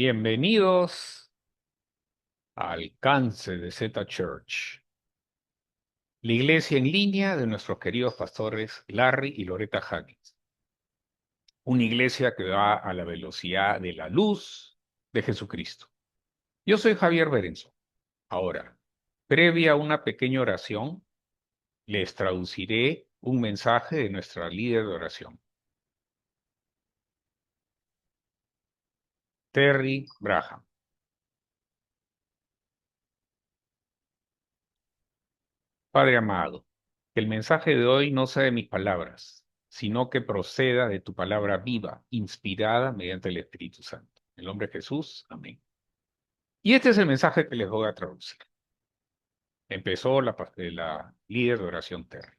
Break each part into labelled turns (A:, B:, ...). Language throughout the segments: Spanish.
A: Bienvenidos a Alcance de Z Church, la iglesia en línea de nuestros queridos pastores Larry y Loretta Huggins. Una iglesia que va a la velocidad de la luz de Jesucristo. Yo soy Javier Berenzo. Ahora, previa a una pequeña oración, les traduciré un mensaje de nuestra líder de oración, Terry Braham. Padre amado, que el mensaje de hoy no sea de mis palabras, sino que proceda de tu palabra viva, inspirada mediante el Espíritu Santo. En el nombre de Jesús, amén. Y este es el mensaje que les voy a traducir. Empezó la líder de oración Terry.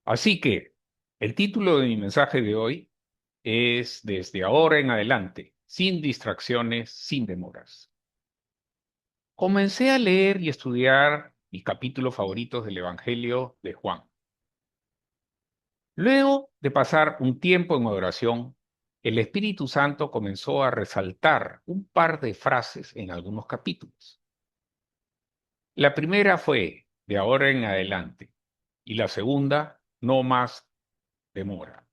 A: Así que, el título de mi mensaje de hoy es Desde ahora en adelante, sin distracciones, sin demoras. Comencé a leer y estudiar mis capítulos favoritos del Evangelio de Juan. Luego de pasar un tiempo en adoración, el Espíritu Santo comenzó a resaltar un par de frases en algunos capítulos. La primera fue, de ahora en adelante, y la segunda, no más demora.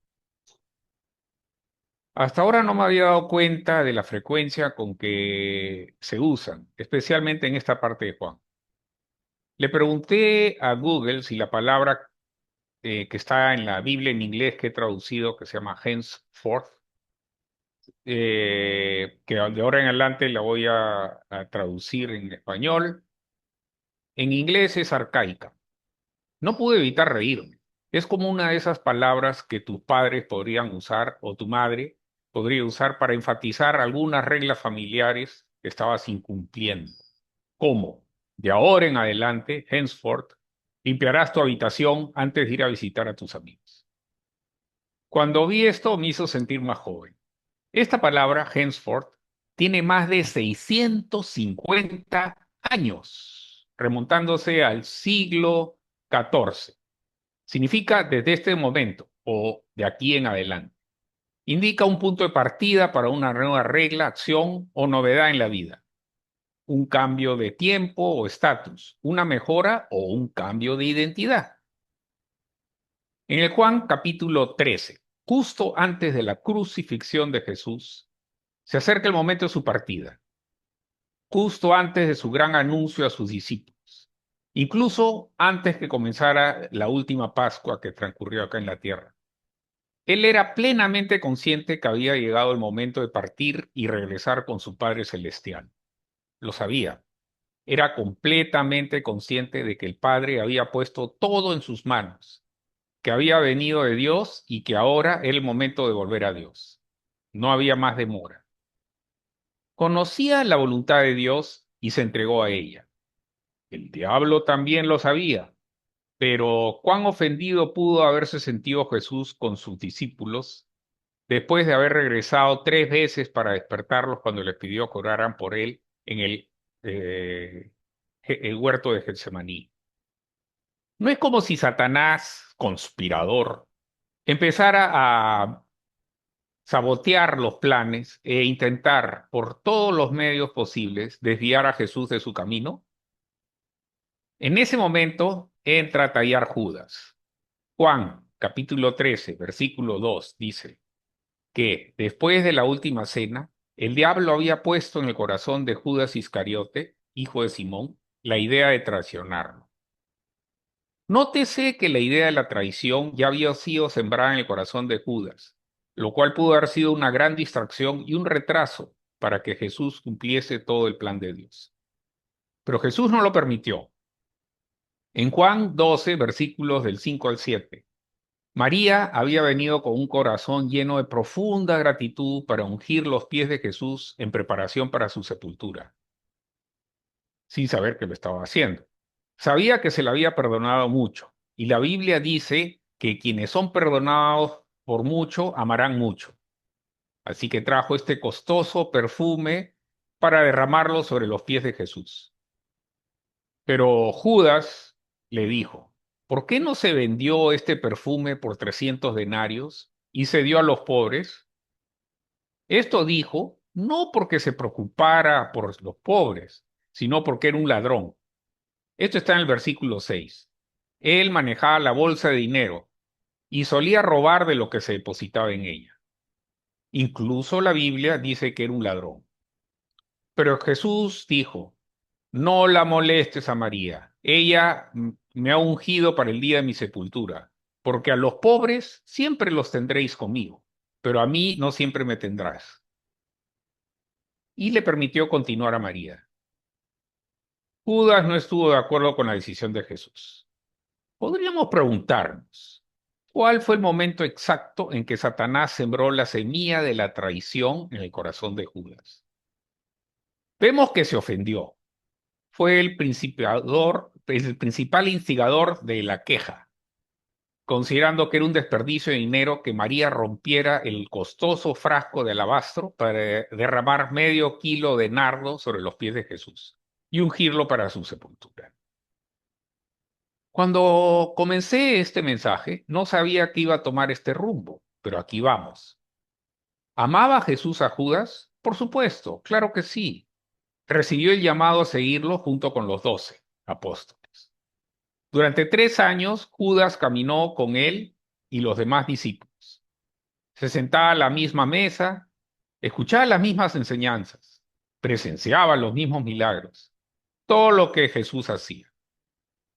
A: Hasta ahora no me había dado cuenta de la frecuencia con que se usan, especialmente en esta parte de Juan. Le pregunté a Google si la palabra que está en la Biblia en inglés que he traducido, que se llama henceforth, que de ahora en adelante la voy a traducir en español. En inglés es arcaica. No pude evitar reírme. Es como una de esas palabras que tus padres podrían usar o tu madre podría usar para enfatizar algunas reglas familiares que estabas incumpliendo. ¿Cómo? De ahora en adelante, henceforth, limpiarás tu habitación antes de ir a visitar a tus amigos. Cuando vi esto me hizo sentir más joven. Esta palabra, henceforth, tiene más de 650 años, remontándose al siglo XIV. Significa desde este momento o de aquí en adelante. Indica un punto de partida para una nueva regla, acción o novedad en la vida. Un cambio de tiempo o estatus, una mejora o un cambio de identidad. En el Juan capítulo 13, justo antes de la crucifixión de Jesús, se acerca el momento de su partida, justo antes de su gran anuncio a sus discípulos, incluso antes que comenzara la última Pascua que transcurrió acá en la tierra. Él era plenamente consciente que había llegado el momento de partir y regresar con su Padre Celestial. Lo sabía. Era completamente consciente de que el Padre había puesto todo en sus manos, que había venido de Dios y que ahora era el momento de volver a Dios. No había más demora. Conocía la voluntad de Dios y se entregó a ella. El diablo también lo sabía, pero cuán ofendido pudo haberse sentido Jesús con sus discípulos después de haber regresado 3 veces para despertarlos cuando les pidió que oraran por él en el huerto de Getsemaní. No es como si Satanás, conspirador, empezara a sabotear los planes e intentar por todos los medios posibles desviar a Jesús de su camino. En ese momento entra a tallar Judas. Juan, capítulo 13, versículo 2, dice que después de la última cena, el diablo había puesto en el corazón de Judas Iscariote, hijo de Simón, la idea de traicionarlo. Nótese que la idea de la traición ya había sido sembrada en el corazón de Judas, lo cual pudo haber sido una gran distracción y un retraso para que Jesús cumpliese todo el plan de Dios. Pero Jesús no lo permitió. En Juan 12, versículos del 5 al 7, María había venido con un corazón lleno de profunda gratitud para ungir los pies de Jesús en preparación para su sepultura, sin saber que lo estaba haciendo. Sabía que se le había perdonado mucho, y la Biblia dice que quienes son perdonados por mucho, amarán mucho. Así que trajo este costoso perfume para derramarlo sobre los pies de Jesús. Pero Judas le dijo, ¿por qué no se vendió este perfume por 300 denarios y se dio a los pobres? Esto dijo no porque se preocupara por los pobres, sino porque era un ladrón. Esto está en el versículo 6. Él manejaba la bolsa de dinero y solía robar de lo que se depositaba en ella. Incluso la Biblia dice que era un ladrón. Pero Jesús dijo, no la molestes a María. Ella me ha ungido para el día de mi sepultura, porque a los pobres siempre los tendréis conmigo, pero a mí no siempre me tendrás. Y le permitió continuar a María. Judas no estuvo de acuerdo con la decisión de Jesús. Podríamos preguntarnos, ¿cuál fue el momento exacto en que Satanás sembró la semilla de la traición en el corazón de Judas? Vemos que se ofendió. Fue el principal instigador de la queja, considerando que era un desperdicio de dinero que María rompiera el costoso frasco de alabastro para derramar medio kilo de nardo sobre los pies de Jesús y ungirlo para su sepultura. Cuando comencé este mensaje, no sabía que iba a tomar este rumbo, pero aquí vamos. ¿Amaba Jesús a Judas? Por supuesto, claro que sí. Recibió el llamado a seguirlo junto con los 12 apóstoles. Durante 3 años, Judas caminó con él y los demás discípulos. Se sentaba a la misma mesa, escuchaba las mismas enseñanzas, presenciaba los mismos milagros, todo lo que Jesús hacía.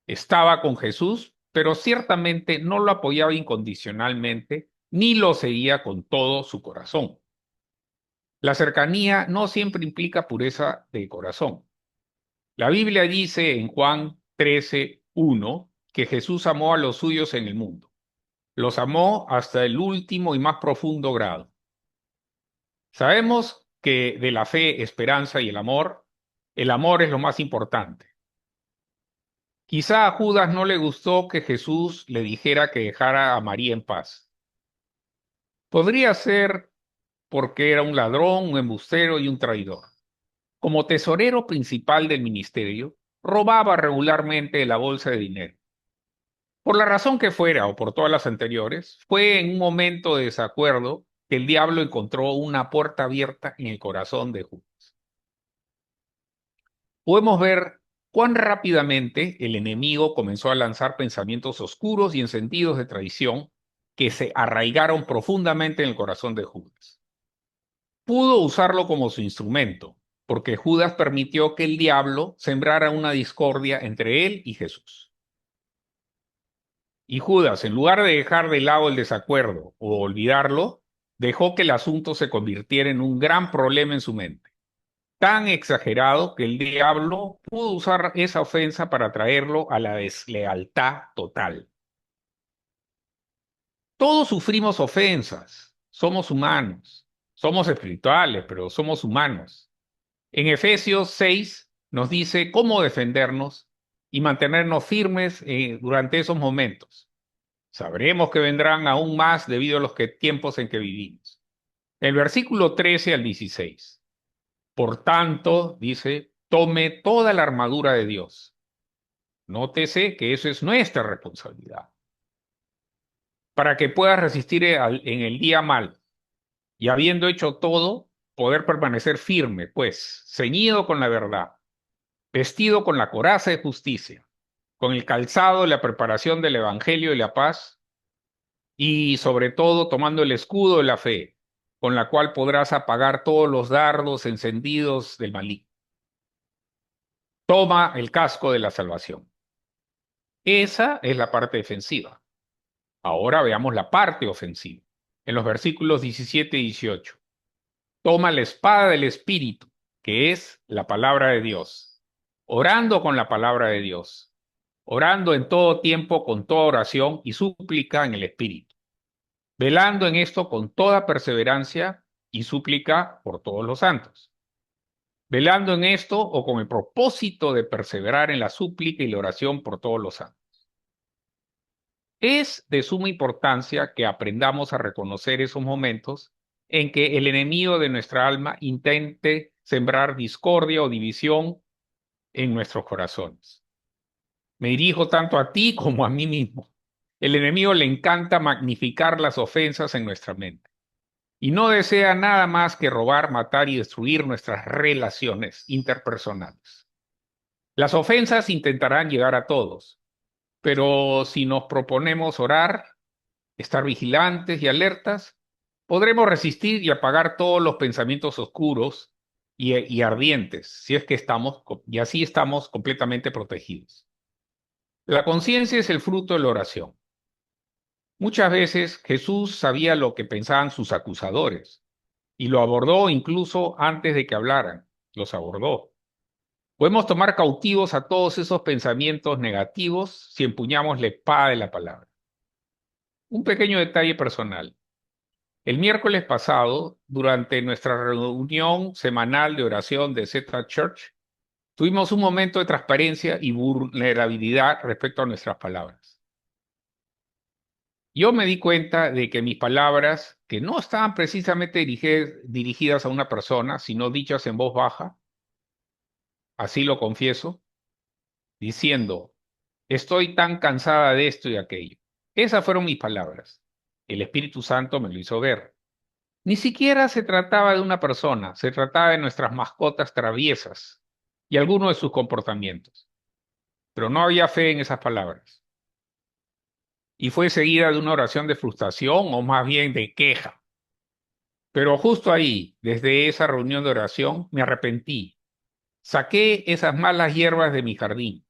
A: Estaba con Jesús, pero ciertamente no lo apoyaba incondicionalmente ni lo seguía con todo su corazón. La cercanía no siempre implica pureza de corazón. La Biblia dice en Juan 13:1 que Jesús amó a los suyos en el mundo. Los amó hasta el último y más profundo grado. Sabemos que de la fe, esperanza y el amor es lo más importante. Quizá a Judas no le gustó que Jesús le dijera que dejara a María en paz. Podría ser porque era un ladrón, un embustero y un traidor. Como tesorero principal del ministerio, robaba regularmente la bolsa de dinero. Por la razón que fuera o por todas las anteriores, fue en un momento de desacuerdo que el diablo encontró una puerta abierta en el corazón de Judas. Podemos ver cuán rápidamente el enemigo comenzó a lanzar pensamientos oscuros y encendidos de traición que se arraigaron profundamente en el corazón de Judas. Pudo usarlo como su instrumento, porque Judas permitió que el diablo sembrara una discordia entre él y Jesús. Y Judas, en lugar de dejar de lado el desacuerdo o olvidarlo, dejó que el asunto se convirtiera en un gran problema en su mente, tan exagerado que el diablo pudo usar esa ofensa para traerlo a la deslealtad total. Todos sufrimos ofensas, somos humanos, somos espirituales, pero somos humanos. En Efesios 6 nos dice cómo defendernos y mantenernos firmes durante esos momentos. Sabremos que vendrán aún más debido a los tiempos en que vivimos. El versículo 13 al 16. Por tanto, dice, tome toda la armadura de Dios. Nótese que eso es nuestra responsabilidad. Para que pueda resistir en el día mal y habiendo hecho todo, poder permanecer firme, pues, ceñido con la verdad, vestido con la coraza de justicia, con el calzado y la preparación del evangelio y la paz, y sobre todo tomando el escudo de la fe, con la cual podrás apagar todos los dardos encendidos del maligno. Toma el casco de la salvación. Esa es la parte defensiva. Ahora veamos la parte ofensiva. En los versículos 17 y 18. Toma la espada del Espíritu, que es la palabra de Dios, orando con la palabra de Dios, orando en todo tiempo con toda oración y súplica en el Espíritu, velando en esto con toda perseverancia y súplica por todos los santos. Velando en esto o con el propósito de perseverar en la súplica y la oración por todos los santos. Es de suma importancia que aprendamos a reconocer esos momentos en que el enemigo de nuestra alma intente sembrar discordia o división en nuestros corazones. Me dirijo tanto a ti como a mí mismo. El enemigo le encanta magnificar las ofensas en nuestra mente. y no desea nada más que robar, matar y destruir nuestras relaciones interpersonales. Las ofensas intentarán llegar a todos, pero si nos proponemos orar, estar vigilantes y alertas, podremos resistir y apagar todos los pensamientos oscuros y ardientes, si es que estamos, y así estamos completamente protegidos. La conciencia es el fruto de la oración. Muchas veces Jesús sabía lo que pensaban sus acusadores y lo abordó incluso antes de que hablaran, los abordó. Podemos tomar cautivos a todos esos pensamientos negativos si empuñamos la espada de la palabra. Un pequeño detalle personal. El miércoles pasado, durante nuestra reunión semanal de oración de Z Church, tuvimos un momento de transparencia y vulnerabilidad respecto a nuestras palabras. Yo me di cuenta de que mis palabras, que no estaban precisamente dirigidas a una persona, sino dichas en voz baja, así lo confieso, diciendo, estoy tan cansada de esto y aquello. Esas fueron mis palabras. El Espíritu Santo me lo hizo ver. Ni siquiera se trataba de una persona, se trataba de nuestras mascotas traviesas y algunos de sus comportamientos. Pero no había fe en esas palabras. Y fue seguida de una oración de frustración o más bien de queja. Pero justo ahí, desde esa reunión de oración, me arrepentí. Saqué esas malas hierbas de mi jardín,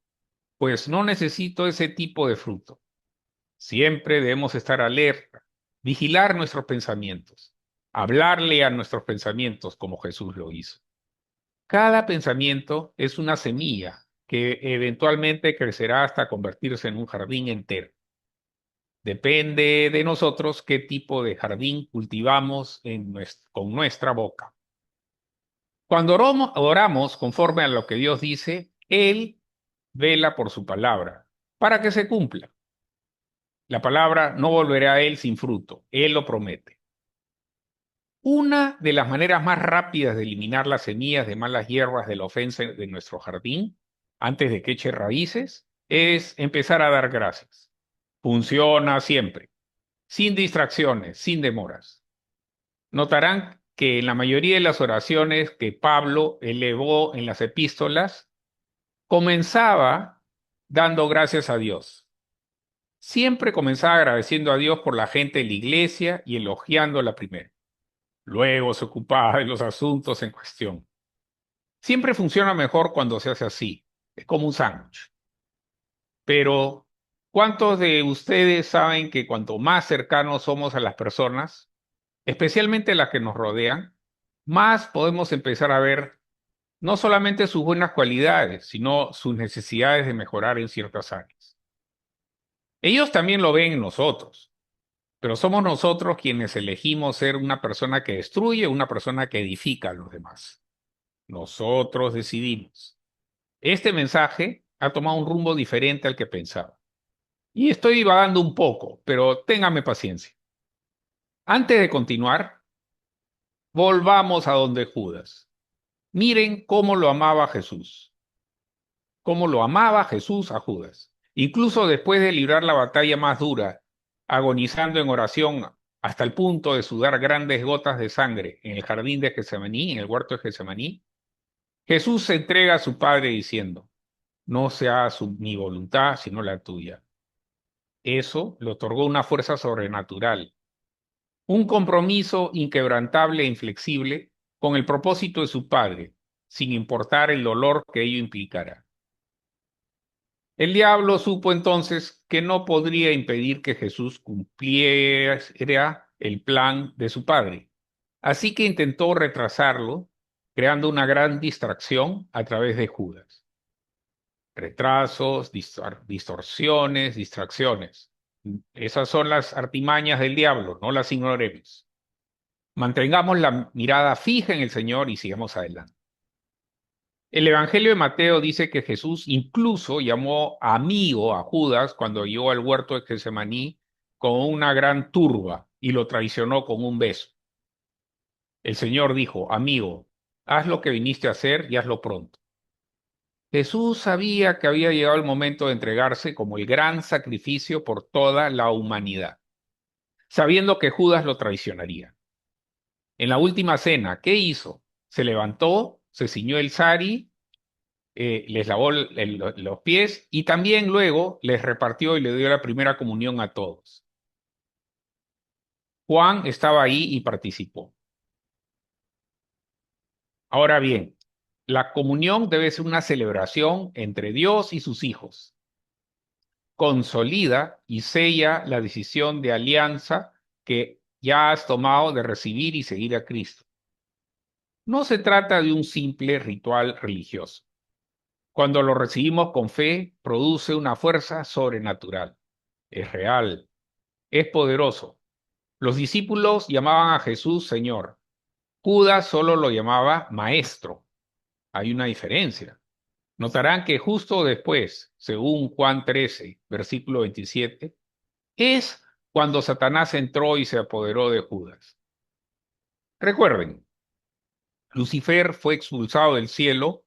A: pues no necesito ese tipo de fruto. Siempre debemos estar alerta, vigilar nuestros pensamientos, hablarle a nuestros pensamientos como Jesús lo hizo. Cada pensamiento es una semilla que eventualmente crecerá hasta convertirse en un jardín entero. Depende de nosotros qué tipo de jardín cultivamos con nuestra boca. Cuando oramos conforme a lo que Dios dice, Él vela por su palabra para que se cumpla. La palabra no volverá a Él sin fruto. Él lo promete. Una de las maneras más rápidas de eliminar las semillas de malas hierbas de la ofensa de nuestro jardín, antes de que eche raíces, es empezar a dar gracias. Funciona siempre, sin distracciones, sin demoras. Notarán que en la mayoría de las oraciones que Pablo elevó en las epístolas, comenzaba dando gracias a Dios. Siempre comenzaba agradeciendo a Dios por la gente de la iglesia y elogiándola primero. Luego se ocupaba de los asuntos en cuestión. Siempre funciona mejor cuando se hace así. Es como un sándwich. Pero, ¿cuántos de ustedes saben que cuanto más cercanos somos a las personas, especialmente las que nos rodean, más podemos empezar a ver no solamente sus buenas cualidades, sino sus necesidades de mejorar en ciertas áreas? Ellos también lo ven en nosotros, pero somos nosotros quienes elegimos ser una persona que destruye o una persona que edifica a los demás. Nosotros decidimos. Este mensaje ha tomado un rumbo diferente al que pensaba. Y estoy divagando un poco, pero téngame paciencia. Antes de continuar, volvamos a donde Judas. Miren cómo lo amaba Jesús. Cómo lo amaba Jesús a Judas. Incluso después de librar la batalla más dura, agonizando en oración hasta el punto de sudar grandes gotas de sangre en el jardín de Getsemaní, en el huerto de Getsemaní, Jesús se entrega a su Padre diciendo, no sea mi voluntad, sino la tuya. Eso le otorgó una fuerza sobrenatural, un compromiso inquebrantable e inflexible con el propósito de su Padre, sin importar el dolor que ello implicara. El diablo supo entonces que no podría impedir que Jesús cumpliera el plan de su Padre, así que intentó retrasarlo, creando una gran distracción a través de Judas. Retrasos, distorsiones, distracciones. Esas son las artimañas del diablo, no las ignoremos. Mantengamos la mirada fija en el Señor y sigamos adelante. El Evangelio de Mateo dice que Jesús incluso llamó amigo a Judas cuando llegó al huerto de Getsemaní con una gran turba y lo traicionó con un beso. El Señor dijo, amigo, haz lo que viniste a hacer y hazlo pronto. Jesús sabía que había llegado el momento de entregarse como el gran sacrificio por toda la humanidad, sabiendo que Judas lo traicionaría. En la última cena, ¿qué hizo? Se levantó, se ciñó el sari, les lavó los pies y también luego les repartió y le dio la primera comunión a todos. Juan estaba ahí y participó. Ahora bien, la comunión debe ser una celebración entre Dios y sus hijos. Consolida y sella la decisión de alianza que ya has tomado de recibir y seguir a Cristo. No se trata de un simple ritual religioso. Cuando lo recibimos con fe, produce una fuerza sobrenatural. Es real, es poderoso. Los discípulos llamaban a Jesús Señor. Judas solo lo llamaba Maestro. Hay una diferencia. Notarán que justo después, según Juan 13, versículo 27, es cuando Satanás entró y se apoderó de Judas. Recuerden, Lucifer fue expulsado del cielo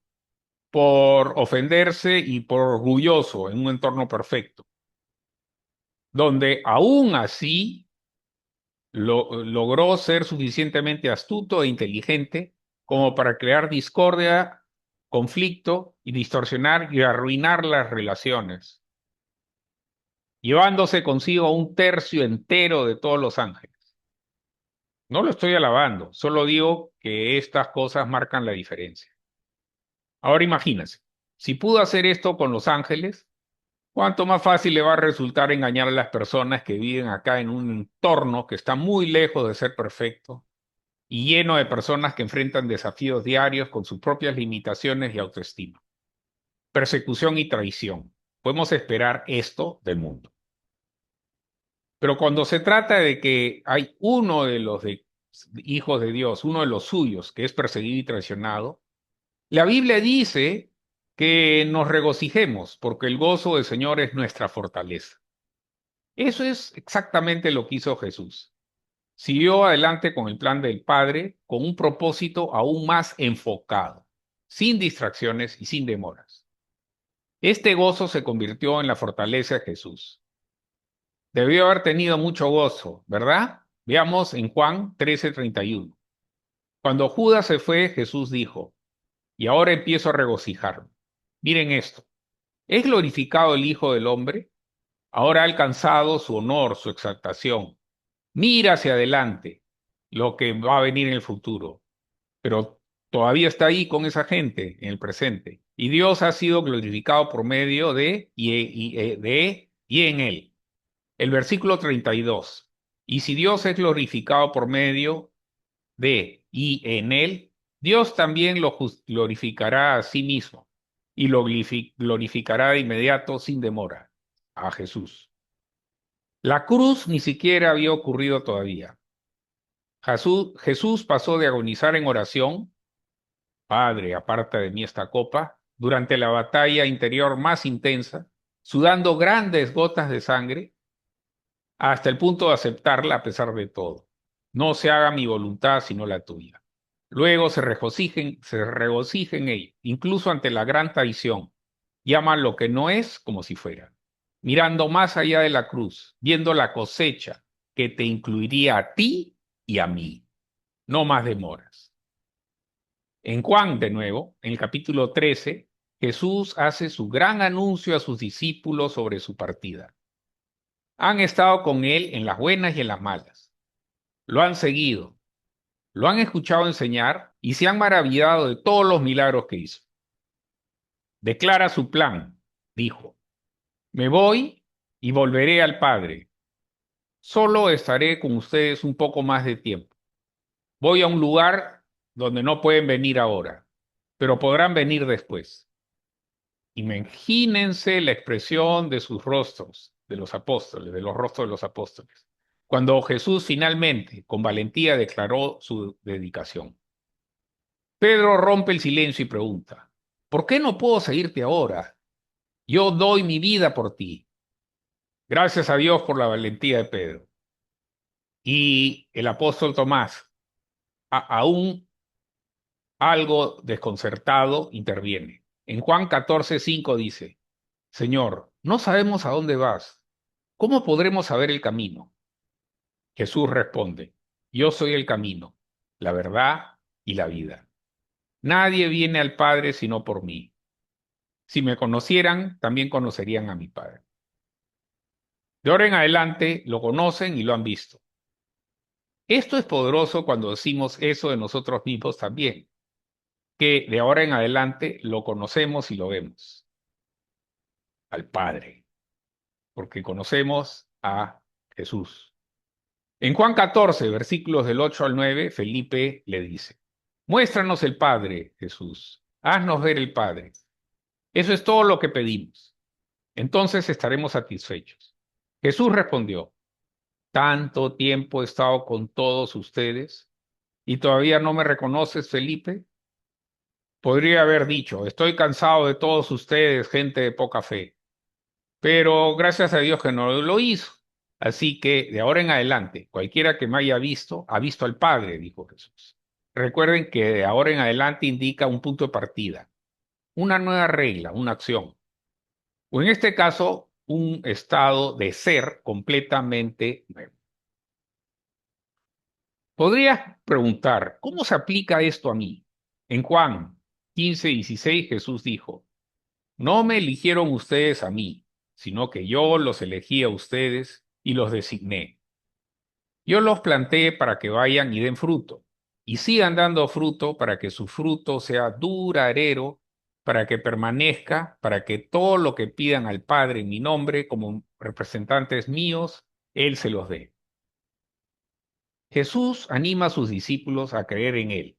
A: por ofenderse y por orgulloso en un entorno perfecto, donde aún así logró ser suficientemente astuto e inteligente como para crear discordia, conflicto y distorsionar y arruinar las relaciones, llevándose consigo un tercio entero de todos los ángeles. No lo estoy alabando, solo digo que estas cosas marcan la diferencia. Ahora imagínense, si pudo hacer esto con los ángeles, ¿cuánto más fácil le va a resultar engañar a las personas que viven acá en un entorno que está muy lejos de ser perfecto y lleno de personas que enfrentan desafíos diarios con sus propias limitaciones y autoestima? Persecución y traición. Podemos esperar esto del mundo. Pero cuando se trata de que hay uno de los hijos de Dios, uno de los suyos, que es perseguido y traicionado, la Biblia dice que nos regocijemos porque el gozo del Señor es nuestra fortaleza. Eso es exactamente lo que hizo Jesús. Siguió adelante con el plan del Padre con un propósito aún más enfocado, sin distracciones y sin demoras. Este gozo se convirtió en la fortaleza de Jesús. Debió haber tenido mucho gozo, ¿verdad? Veamos en Juan 13:31. Cuando Judas se fue, Jesús dijo, y ahora empiezo a regocijarme. Miren esto. ¿Es glorificado el Hijo del Hombre? Ahora ha alcanzado su honor, su exaltación. Mira hacia adelante lo que va a venir en el futuro, pero todavía está ahí con esa gente en el presente. Y Dios ha sido glorificado por medio y en él. El versículo 32. Y si Dios es glorificado por medio de y en él, Dios también lo glorificará a sí mismo y lo glorificará de inmediato sin demora a Jesús. La cruz ni siquiera había ocurrido todavía. Jesús pasó de agonizar en oración, Padre, aparta de mí esta copa, durante la batalla interior más intensa, sudando grandes gotas de sangre, hasta el punto de aceptarla a pesar de todo. No se haga mi voluntad sino la tuya. Luego se regocijen ellos, incluso ante la gran traición. Llaman lo que no es como si fuera. Mirando más allá de la cruz, viendo la cosecha que te incluiría a ti y a mí. No más demoras. En Juan, de nuevo, en el capítulo 13, Jesús hace su gran anuncio a sus discípulos sobre su partida. Han estado con él en las buenas y en las malas. Lo han seguido, lo han escuchado enseñar y se han maravillado de todos los milagros que hizo. Declara su plan, dijo, me voy y volveré al Padre. Solo estaré con ustedes un poco más de tiempo. Voy a un lugar donde no pueden venir ahora, pero podrán venir después. Imagínense la expresión de sus rostros, de los apóstoles, de los rostros de los apóstoles, cuando Jesús finalmente, con valentía, declaró su dedicación. Pedro rompe el silencio y pregunta, ¿por qué no puedo seguirte ahora? Yo doy mi vida por ti. Gracias a Dios por la valentía de Pedro. Y el apóstol Tomás, aún algo desconcertado, interviene. En Juan 14:5 dice, Señor, no sabemos a dónde vas. ¿Cómo podremos saber el camino? Jesús responde, yo soy el camino, la verdad y la vida. Nadie viene al Padre sino por mí. Si me conocieran, también conocerían a mi Padre. De ahora en adelante lo conocen y lo han visto. Esto es poderoso cuando decimos eso de nosotros mismos también, que de ahora en adelante lo conocemos y lo vemos, al Padre, porque conocemos a Jesús. En Juan 14, versículos del 8 al 9, Felipe le dice, muéstranos el Padre, Jesús, haznos ver el Padre. Eso es todo lo que pedimos. Entonces estaremos satisfechos. Jesús respondió, tanto tiempo he estado con todos ustedes y todavía no me reconoces, Felipe. Podría haber dicho, estoy cansado de todos ustedes, gente de poca fe, pero gracias a Dios que no lo hizo. Así que de ahora en adelante, cualquiera que me haya visto, ha visto al Padre, dijo Jesús. Recuerden que de ahora en adelante indica un punto de partida, una nueva regla, una acción, o en este caso, un estado de ser completamente nuevo. Podrías preguntar, ¿cómo se aplica esto a mí? En Juan 15:16 Jesús dijo, no me eligieron ustedes a mí, sino que yo los elegí a ustedes y los designé. Yo los planté para que vayan y den fruto, y sigan dando fruto para que su fruto sea duradero, para que permanezca, para que todo lo que pidan al Padre en mi nombre como representantes míos, Él se los dé. Jesús anima a sus discípulos a creer en Él,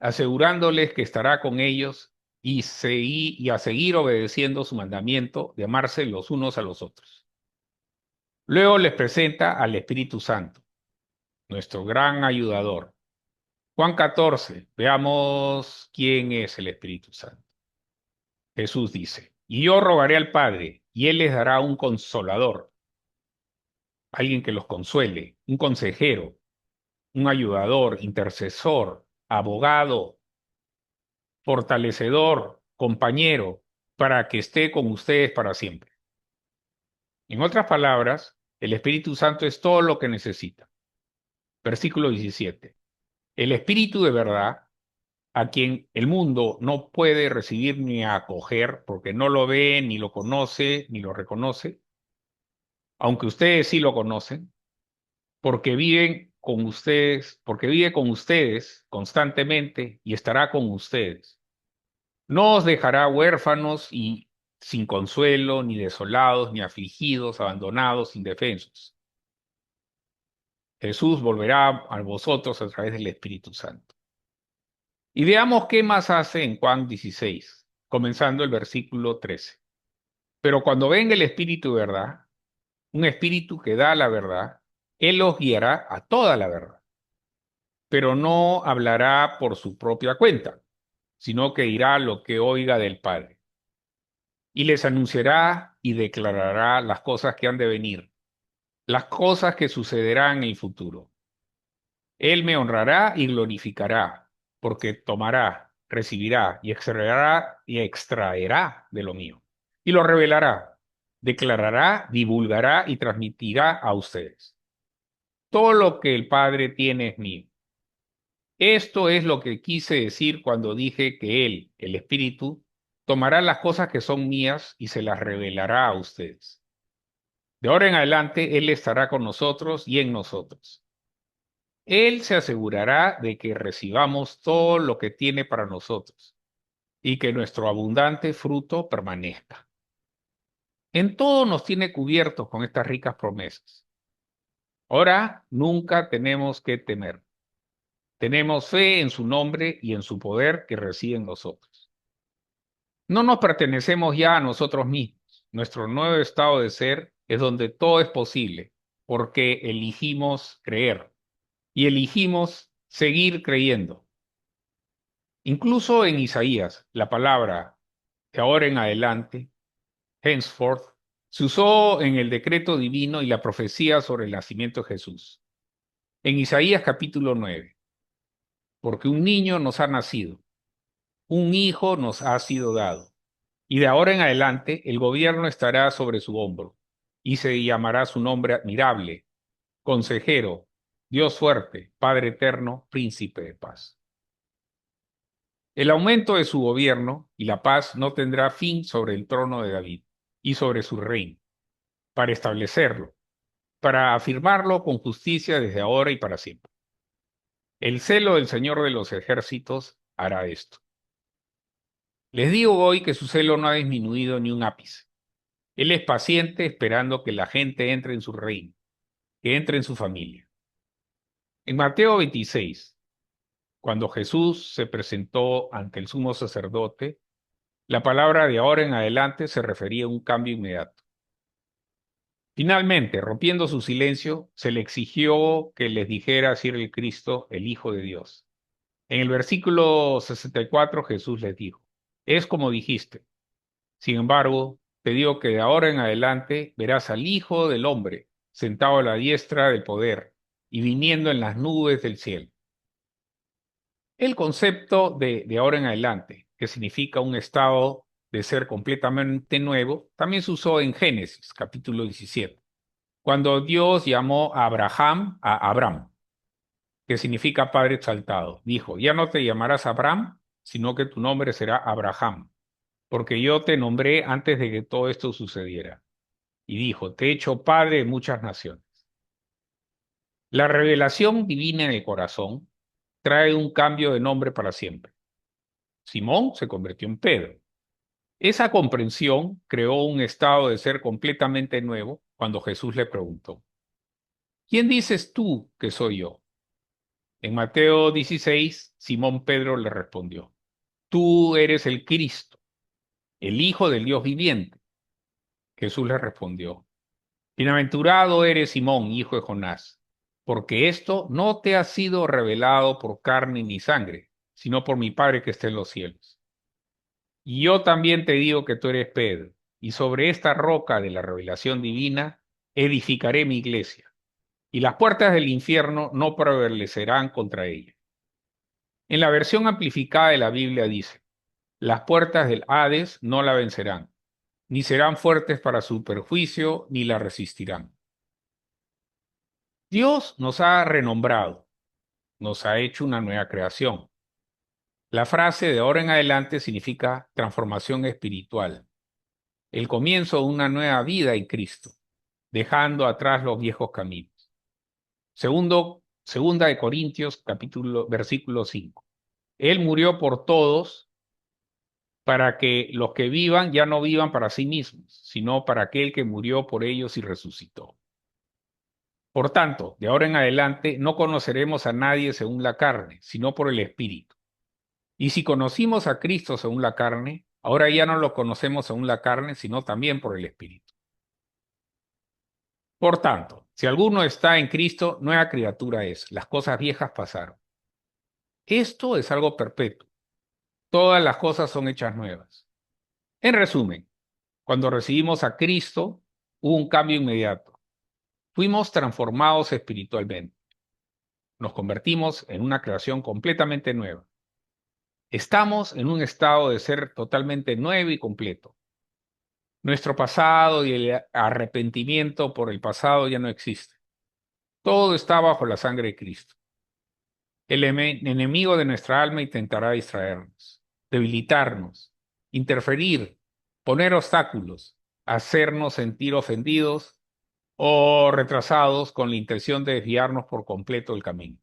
A: asegurándoles que estará con ellos y a seguir obedeciendo su mandamiento de amarse los unos a los otros. Luego les presenta al Espíritu Santo, nuestro gran ayudador. Juan 14, veamos quién es el Espíritu Santo. Jesús dice, y yo rogaré al Padre, y Él les dará un consolador, alguien que los consuele, un consejero, un ayudador, intercesor, abogado, fortalecedor, compañero, para que esté con ustedes para siempre. En otras palabras, el Espíritu Santo es todo lo que necesita. Versículo 17. El Espíritu de verdad, a quien el mundo no puede recibir ni acoger porque no lo ve, ni lo conoce, ni lo reconoce, aunque ustedes sí lo conocen, porque porque vive con ustedes constantemente y estará con ustedes. No os dejará huérfanos y sin consuelo, ni desolados, ni afligidos, abandonados, indefensos. Jesús volverá a vosotros a través del Espíritu Santo. Y veamos qué más hace en Juan 16, comenzando el versículo 13. Pero cuando venga el Espíritu de verdad, un Espíritu que da la verdad, Él os guiará a toda la verdad. Pero no hablará por su propia cuenta, sino que dirá lo que oiga del Padre. Y les anunciará y declarará las cosas que han de venir, las cosas que sucederán en el futuro. Él me honrará y glorificará, porque tomará, recibirá y extraerá de lo mío. Y lo revelará, declarará, divulgará y transmitirá a ustedes. Todo lo que el Padre tiene es mío. Esto es lo que quise decir cuando dije que Él, el Espíritu, tomará las cosas que son mías y se las revelará a ustedes. De ahora en adelante, Él estará con nosotros y en nosotros. Él se asegurará de que recibamos todo lo que tiene para nosotros y que nuestro abundante fruto permanezca. En todo nos tiene cubiertos con estas ricas promesas. Ahora nunca tenemos que temer. Tenemos fe en su nombre y en su poder que reside en nosotros. No nos pertenecemos ya a nosotros mismos. Nuestro nuevo estado de ser es donde todo es posible, porque elegimos creer y elegimos seguir creyendo. Incluso en Isaías, la palabra de ahora en adelante, henceforth, se usó en el decreto divino y la profecía sobre el nacimiento de Jesús. En Isaías capítulo 9, porque un niño nos ha nacido, un hijo nos ha sido dado, y de ahora en adelante el gobierno estará sobre su hombro, y se llamará su nombre admirable, consejero, Dios fuerte, Padre eterno, príncipe de paz. El aumento de su gobierno y la paz no tendrá fin sobre el trono de David y sobre su reino, para establecerlo, para afirmarlo con justicia desde ahora y para siempre. El celo del Señor de los ejércitos hará esto. Les digo hoy que su celo no ha disminuido ni un ápice. Él es paciente esperando que la gente entre en su reino, que entre en su familia. En Mateo 26, cuando Jesús se presentó ante el sumo sacerdote, la palabra de ahora en adelante se refería a un cambio inmediato. Finalmente, rompiendo su silencio, se le exigió que les dijera si era el Cristo, el Hijo de Dios. En el versículo 64 Jesús les dijo, es como dijiste. Sin embargo, te digo que de ahora en adelante verás al Hijo del Hombre sentado a la diestra del poder y viniendo en las nubes del cielo. El concepto de ahora en adelante, que significa un estado de ser completamente nuevo, también se usó en Génesis, capítulo 17, cuando Dios llamó a Abraham a Abram, que significa padre exaltado. Dijo, ya no te llamarás Abram, sino que tu nombre será Abraham, porque yo te nombré antes de que todo esto sucediera. Y dijo, te he hecho padre de muchas naciones. La revelación divina en el corazón trae un cambio de nombre para siempre. Simón se convirtió en Pedro. Esa comprensión creó un estado de ser completamente nuevo cuando Jesús le preguntó, ¿quién dices tú que soy yo? En Mateo 16, Simón Pedro le respondió, tú eres el Cristo, el Hijo del Dios viviente. Jesús le respondió, bienaventurado eres Simón, hijo de Jonás, porque esto no te ha sido revelado por carne ni sangre, sino por mi Padre que está en los cielos. Y yo también te digo que tú eres Pedro, y sobre esta roca de la revelación divina edificaré mi iglesia, y las puertas del infierno no prevalecerán contra ella. En la versión amplificada de la Biblia dice, las puertas del Hades no la vencerán, ni serán fuertes para su perjuicio, ni la resistirán. Dios nos ha renombrado, nos ha hecho una nueva creación. La frase de ahora en adelante significa transformación espiritual, el comienzo de una nueva vida en Cristo, dejando atrás los viejos caminos. Segunda de Corintios, versículo 5. Él murió por todos para que los que vivan ya no vivan para sí mismos, sino para aquel que murió por ellos y resucitó. Por tanto, de ahora en adelante no conoceremos a nadie según la carne, sino por el Espíritu. Y si conocimos a Cristo según la carne, ahora ya no lo conocemos según la carne, sino también por el Espíritu. Por tanto, si alguno está en Cristo, nueva criatura es. Las cosas viejas pasaron. Esto es algo perpetuo. Todas las cosas son hechas nuevas. En resumen, cuando recibimos a Cristo, hubo un cambio inmediato. Fuimos transformados espiritualmente. Nos convertimos en una creación completamente nueva. Estamos en un estado de ser totalmente nuevo y completo. Nuestro pasado y el arrepentimiento por el pasado ya no existe. Todo está bajo la sangre de Cristo. El enemigo de nuestra alma intentará distraernos, debilitarnos, interferir, poner obstáculos, hacernos sentir ofendidos o retrasados con la intención de desviarnos por completo del camino.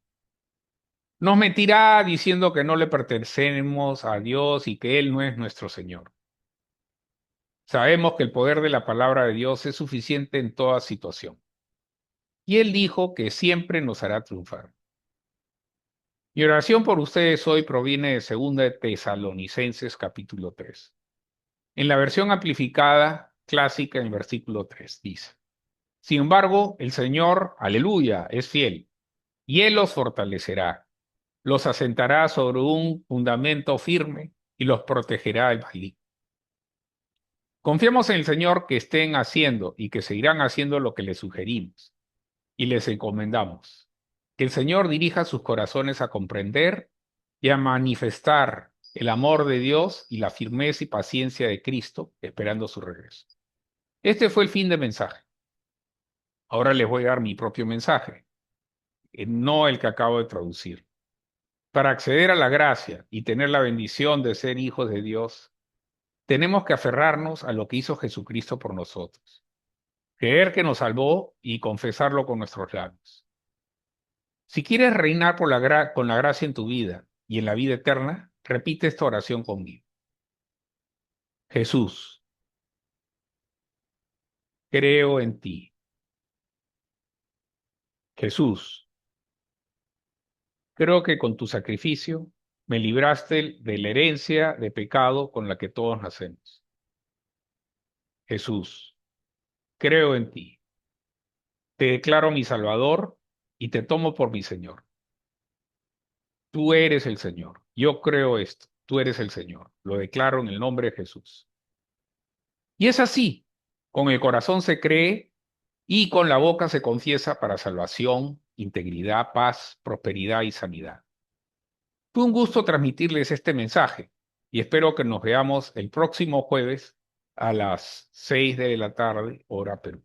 A: Nos mentirá diciendo que no le pertenecemos a Dios y que Él no es nuestro Señor. Sabemos que el poder de la palabra de Dios es suficiente en toda situación. Y Él dijo que siempre nos hará triunfar. Mi oración por ustedes hoy proviene de 2 de Tesalonicenses capítulo 3. En la versión amplificada clásica en el versículo 3 dice, sin embargo, el Señor, aleluya, es fiel, y Él los fortalecerá, los asentará sobre un fundamento firme y los protegerá del maligno. Confiemos en el Señor que estén haciendo y que seguirán haciendo lo que les sugerimos y les encomendamos. Que el Señor dirija sus corazones a comprender y a manifestar el amor de Dios y la firmeza y paciencia de Cristo esperando su regreso. Este fue el fin del mensaje. Ahora les voy a dar mi propio mensaje. no el que acabo de traducir. Para acceder a la gracia y tener la bendición de ser hijos de Dios, tenemos que aferrarnos a lo que hizo Jesucristo por nosotros, creer que nos salvó y confesarlo con nuestros labios. Si quieres reinar con la gracia en tu vida y en la vida eterna, repite esta oración conmigo. Jesús, creo en ti. Jesús, creo que con tu sacrificio me libraste de la herencia de pecado con la que todos nacemos. Jesús, creo en ti. Te declaro mi Salvador y te tomo por mi Señor. Tú eres el Señor. Yo creo esto. Tú eres el Señor. Lo declaro en el nombre de Jesús. Y es así. Con el corazón se cree y con la boca se confiesa para salvación, integridad, paz, prosperidad y sanidad. Fue un gusto transmitirles este mensaje y espero que nos veamos el próximo jueves a las 6 de la tarde, hora Perú.